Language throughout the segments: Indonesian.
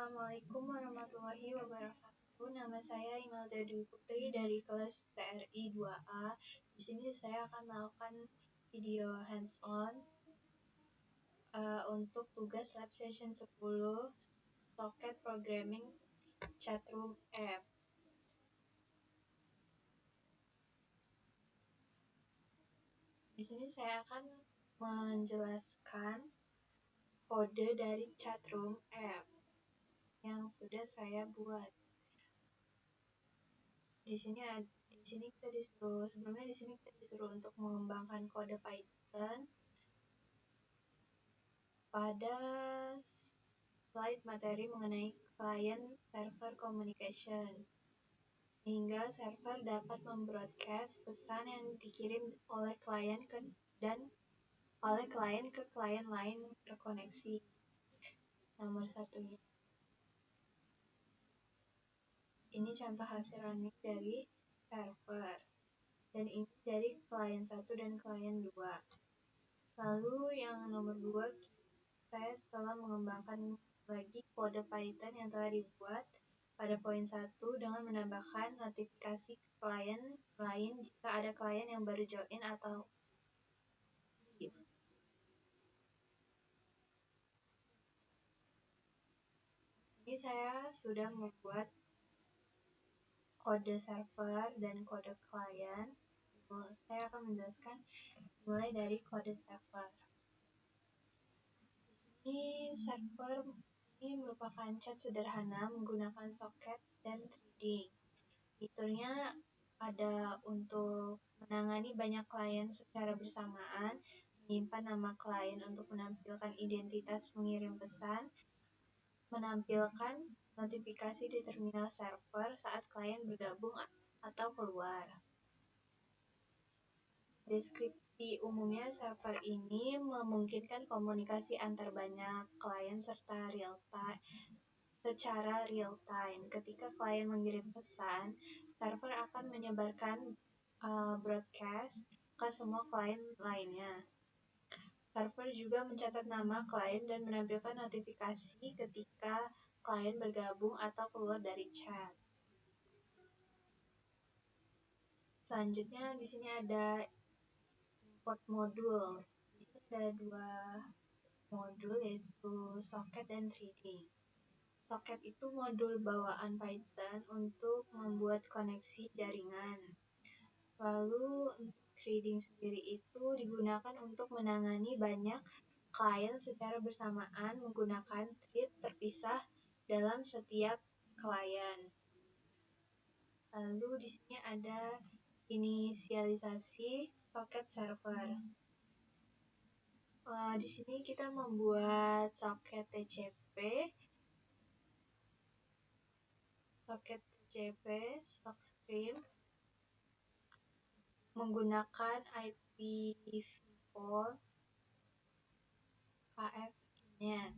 Assalamualaikum warahmatullahi wabarakatuh. Nama saya Imelda Dwi Putri dari kelas TRI 2A. Di sini saya akan melakukan video hands-on untuk tugas lab session 10 Socket Programming Chatroom App. Di sini saya akan menjelaskan kode dari Chatroom App yang sudah saya buat. Di sini kita disuruh untuk mengembangkan kode Python. Pada slide materi mengenai client server communication, sehingga server dapat membroadcast pesan yang dikirim oleh klien ke klien lain terkoneksi. Nomor satunya. Ini contoh hasil running dari server. Dan ini dari klien 1 dan klien 2. Lalu yang nomor 2, saya setelah mengembangkan lagi kode Python yang telah dibuat pada poin 1 dengan menambahkan notifikasi ke klien lain jika ada klien yang baru join atau leave. Ini saya sudah membuat kode server dan kode klien. Saya akan menjelaskan mulai dari kode server. Ini server ini merupakan chat sederhana menggunakan socket dan threading. Fiturnya ada untuk menangani banyak klien secara bersamaan, menyimpan nama klien untuk menampilkan identitas mengirim pesan, menampilkan notifikasi di terminal server saat klien bergabung atau keluar. Deskripsi umumnya server ini memungkinkan komunikasi antar banyak klien secara real time. Ketika klien mengirim pesan, server akan menyebarkan broadcast ke semua klien lainnya. Server juga mencatat nama klien dan menampilkan notifikasi ketika klien bergabung atau keluar dari chat. Selanjutnya di sini ada import modul. Di sini ada 2 modul, yaitu socket dan threading. Socket itu modul bawaan Python untuk membuat koneksi jaringan. Lalu untuk threading sendiri itu digunakan untuk menangani banyak klien secara bersamaan menggunakan thread terpisah dalam setiap klien. Lalu di sini ada inisialisasi socket server. Di sini kita membuat socket TCP, sockstream, menggunakan IPv4 KF-net.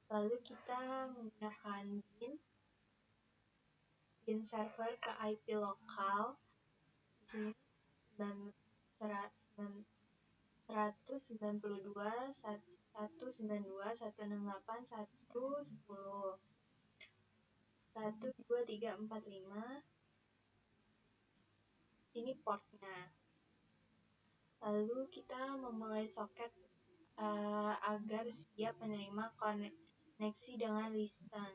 Lalu kita menggunakan bin server ke IP lokal. Di sini 192.168.110 12345. Ini portnya. Lalu kita memulai socket agar siap menerima koneksi dengan listen.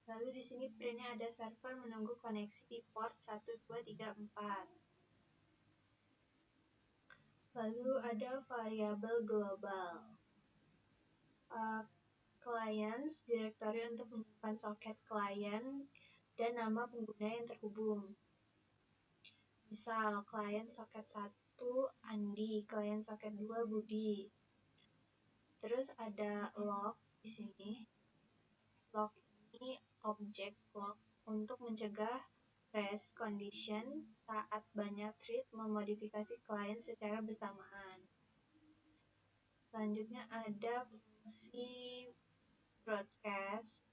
Lalu di sini printnya ada server menunggu koneksi di port 1234. Lalu ada variabel global. Clients, direktori untuk menyimpan soket klien dan nama pengguna yang terhubung. Misal, klien soket 1 Andi, klien soket 2 Budi. Terus ada log di sini. Log ini objek log untuk mencegah race condition saat banyak thread memodifikasi klien secara bersamaan. Selanjutnya ada fungsi broadcast.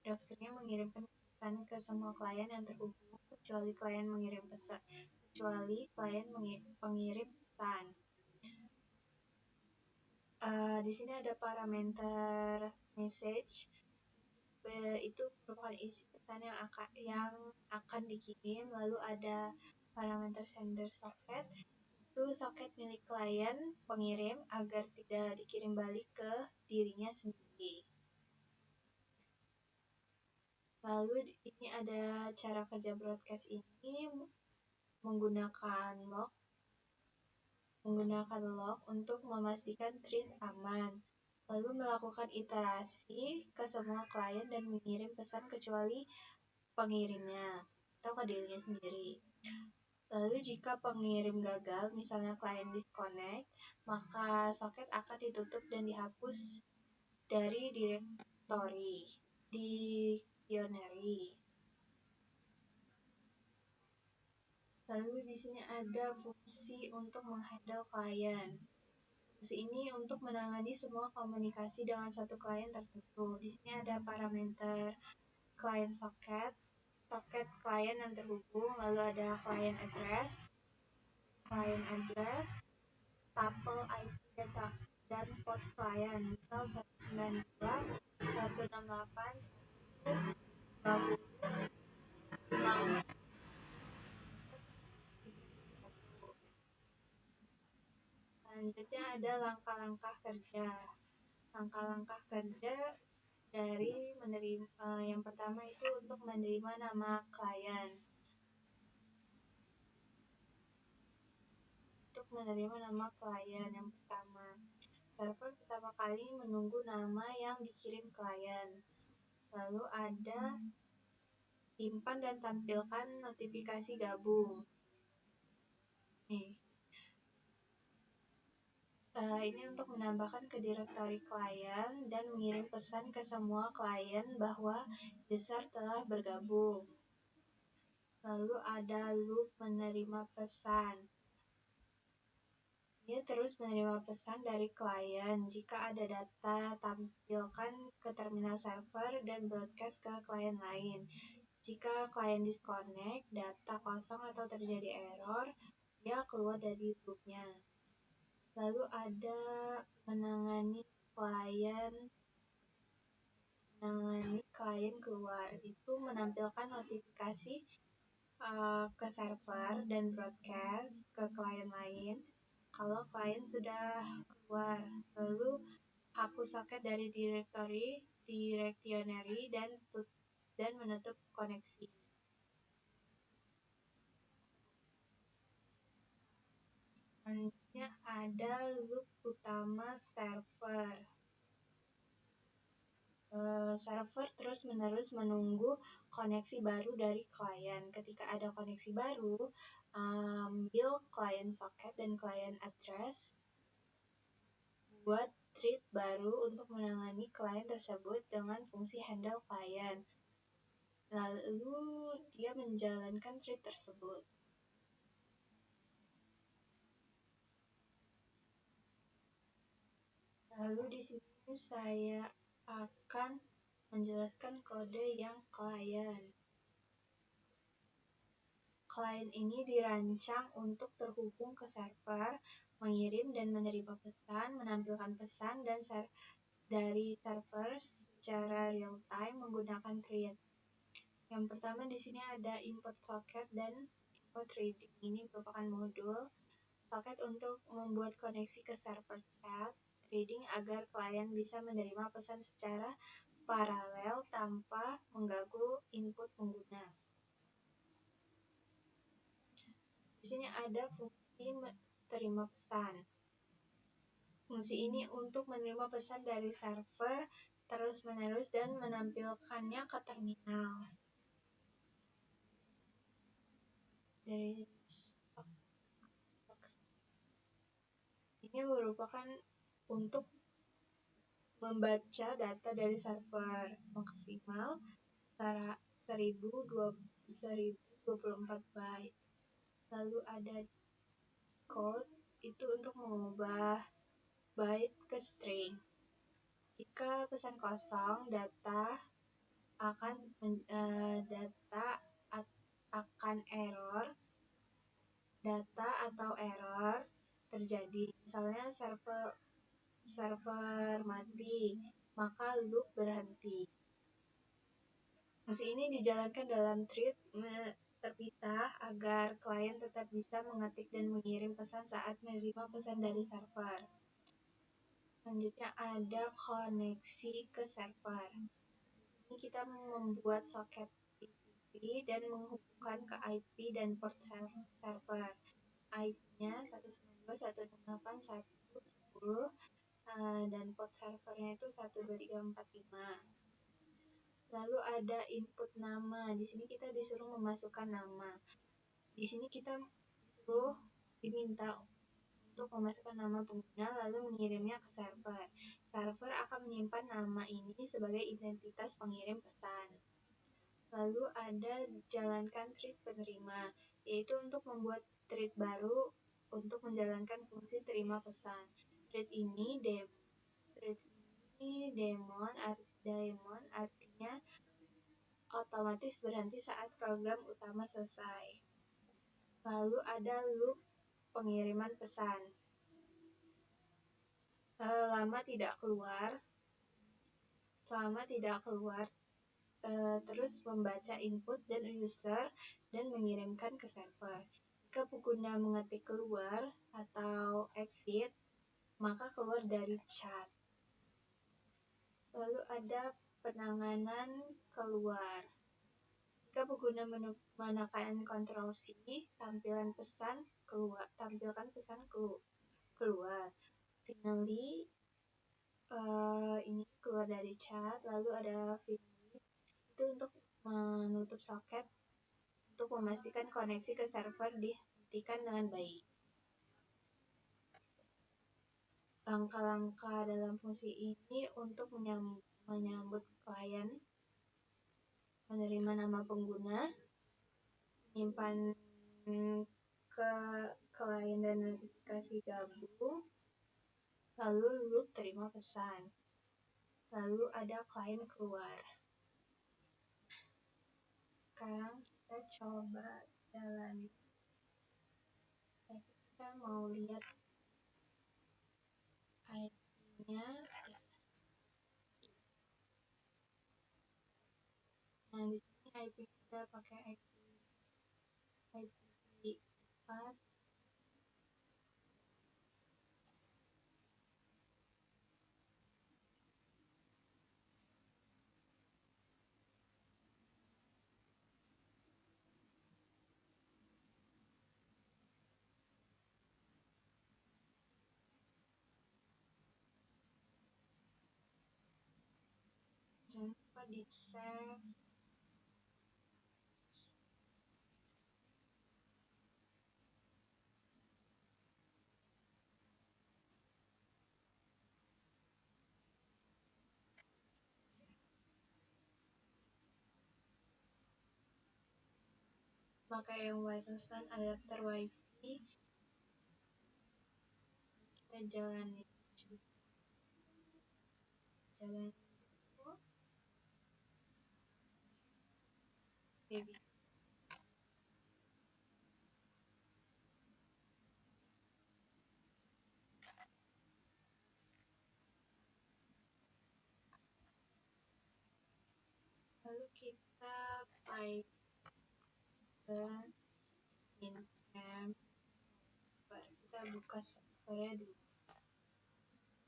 Broadcastnya mengirimkan pesan ke semua klien yang terhubung kecuali klien pengirim pesan. Di sini ada parameter message. Itu merupakan isi pesan yang akan dikirim. Lalu ada parameter sender socket. Itu soket milik klien pengirim agar tidak dikirim balik ke dirinya sendiri. Lalu ini ada cara kerja broadcast ini menggunakan log untuk memastikan thread aman. Lalu melakukan iterasi ke semua klien dan mengirim pesan kecuali pengirimnya atau ke dirinya sendiri. Lalu jika pengirim gagal, misalnya klien disconnect, maka soket akan ditutup dan dihapus dari directory dictionary. Lalu di sini ada fungsi untuk menghandle klien. Fungsi ini untuk menangani semua komunikasi dengan satu klien tertentu. Di sini ada parameter client socket klien yang terhubung, lalu ada client address, tuple IP data dan port klien, misal 192, 168, 120, Selanjutnya ada langkah-langkah kerja. Langkah-langkah kerja dari yang pertama itu untuk menerima nama klien. Untuk menerima nama klien yang pertama, server pertama kali menunggu nama yang dikirim klien. Lalu ada simpan dan tampilkan notifikasi gabung. Ini untuk menambahkan ke directory klien dan mengirim pesan ke semua klien bahwa user telah bergabung. Lalu ada loop menerima pesan. Dia terus menerima pesan dari klien. Jika ada data, tampilkan ke terminal server dan broadcast ke klien lain. Jika klien disconnect, data kosong atau terjadi error, dia keluar dari loopnya. Lalu ada menangani klien keluar. Itu menampilkan notifikasi ke server dan broadcast ke klien lain kalau klien sudah keluar. Lalu hapus soket dari directory dan menutup koneksi. Selanjutnya ada loop utama server. Server terus-menerus menunggu koneksi baru dari klien. Ketika ada koneksi baru, ambil client socket dan client address, buat thread baru untuk menangani klien tersebut dengan fungsi handle klien. Lalu dia menjalankan thread tersebut. Lalu di sini saya akan menjelaskan kode yang klien. Klien ini dirancang untuk terhubung ke server, mengirim dan menerima pesan, menampilkan pesan dan dari server secara real time menggunakan thread. Yang pertama di sini ada import socket dan import threading. Ini merupakan modul socket untuk membuat koneksi ke server chat, threading agar klien bisa menerima pesan secara paralel tanpa mengganggu input pengguna. Di sini ada fungsi terima pesan. Fungsi ini untuk menerima pesan dari server terus-menerus dan menampilkannya ke terminal. Ini merupakan untuk membaca data dari server maksimal 1024 byte. Lalu ada code itu untuk mengubah byte ke string. Jika pesan kosong, data atau error terjadi. Misalnya server mati, maka loop berhenti. Fungsi ini dijalankan dalam thread terpisah agar klien tetap bisa mengetik dan mengirim pesan saat menerima pesan dari server. Selanjutnya ada koneksi ke server. Ini kita membuat soket TCP dan menghubungkan ke IP dan port server. IP-nya 192.168.1.10 dan port servernya itu 12345. Lalu ada input nama. Di sini kita disuruh memasukkan nama. Di sini kita diminta untuk memasukkan nama pengguna lalu mengirimnya ke server. Server akan menyimpan nama ini sebagai identitas pengirim pesan. Lalu ada jalankan thread penerima, yaitu untuk membuat thread baru untuk menjalankan fungsi terima pesan. Thread ini daemon artinya otomatis berhenti saat program utama selesai. Lalu ada loop pengiriman pesan. Selama tidak keluar, terus membaca input dan user dan mengirimkan ke server. Jika pengguna mengetik keluar atau exit, maka keluar dari chat. Lalu ada penanganan keluar. Jika pengguna menekan Ctrl C, tampilkan pesan keluar. Finally, ini keluar dari chat. Lalu ada finish, itu untuk menutup soket untuk memastikan koneksi ke server dihentikan dengan baik. Langkah-langkah dalam fungsi ini untuk menyambut klien, menerima nama pengguna, menyimpan ke klien dan notifikasi gabung, lalu loop terima pesan, lalu ada klien keluar. Sekarang kita coba jalan. Kita mau lihat IP-nya. Nah, di sini IP kita pakai IP 4. Jangan lupa di save. Pakai yang wireless LAN adapter WiFi. Kita jalanin dulu. Lalu kita Python in-camp. Kita buka servernya dulu.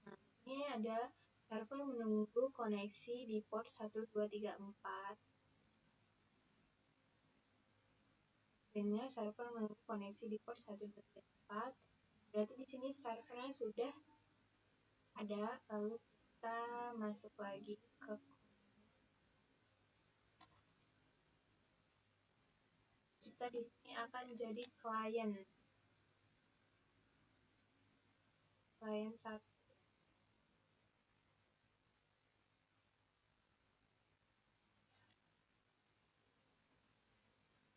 Nah, ini ada server menunggu koneksi di port 1234. Sebenarnya server menunggu koneksi di port 1234. Berarti di sini servernya sudah ada. Lalu kita masuk lagi ke kita di sini akan jadi klien 1.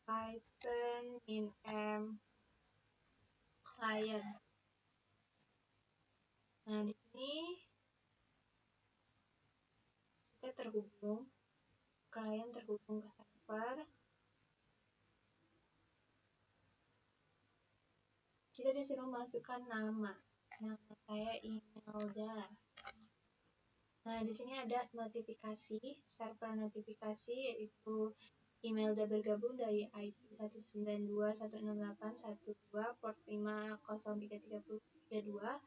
Python in-camp client. Nah, di sini kita klien terhubung ke server. Kita disuruh masukkan nama saya Imelda. Nah, di sini ada notifikasi, server notifikasi, yaitu Imelda bergabung dari IP 192.168.1.2 port 503332.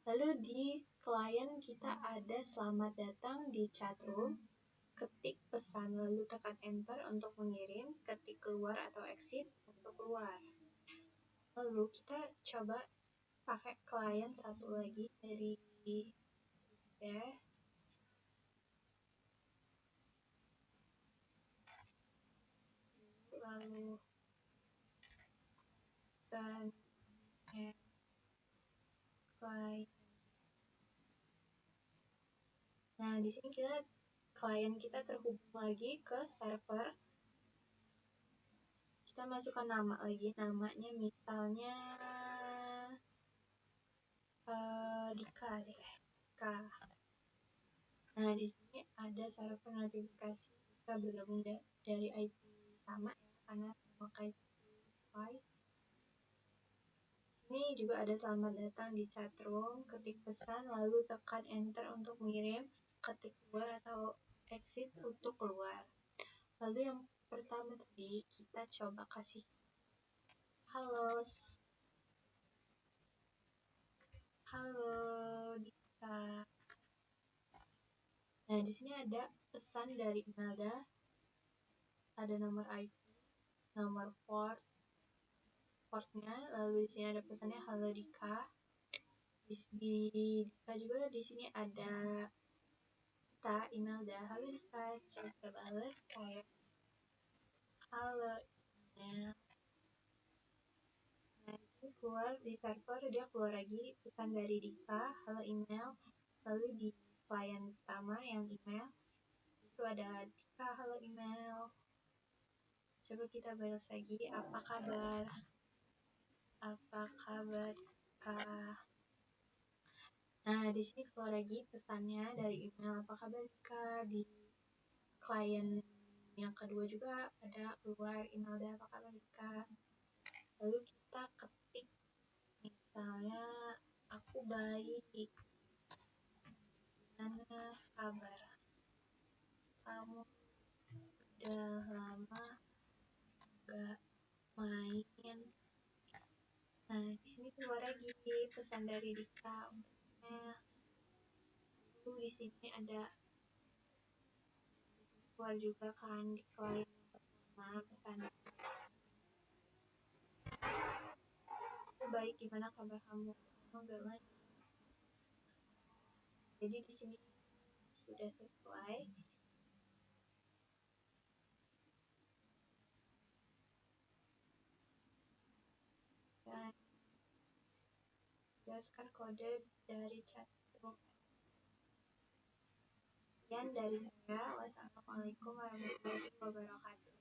Lalu di klien kita ada selamat datang di chatroom, ketik pesan lalu tekan enter untuk mengirim, ketik keluar atau exit untuk keluar. Lalu kita coba pakai klien satu lagi dari best. Lalu dan klien. Nah, di sini klien kita terhubung lagi ke server. Kita masukkan nama lagi, namanya misalnya Dika deh. Dika. Nah, di sini ada server notifikasi kita bergabung dari IP sama ya, karena memakai device. Ini juga ada selamat datang di chatroom, ketik pesan lalu tekan enter untuk mengirim, ketik keluar atau exit untuk keluar. Lalu yang pertama tadi kita coba kasih halo Dika. Nah, di sini ada pesan dari Imelda, ada nomor IP, nomor portnya, lalu di sini ada pesannya halo Dika. Di Dika juga di sini ada kita Imelda, halo Dika, coba balas kayak halo email. Nah, di sini keluar di server, dia keluar lagi pesan dari Dika, halo email. Lalu di klien pertama yang email itu ada Dika, halo email. Coba kita balas lagi, apa kabar Dika. Nah, di sini keluar lagi pesannya dari email, apa kabar Dika. Di klien yang kedua juga ada keluar email, apa kabar Dika. Lalu kita ketik misalnya aku baik, gimana kabar kamu, udah lama gak main. Nah, di sini keluar lagi pesan dari Dika untuknya. Lalu di sini ada keluar juga kan di klien pertama pesan baik, gimana kabar kamu gak main. Jadi di sini sudah sesuai. Dan jelaskan kode dari chat room. Sekian dari saya. Wassalamualaikum warahmatullahi wabarakatuh.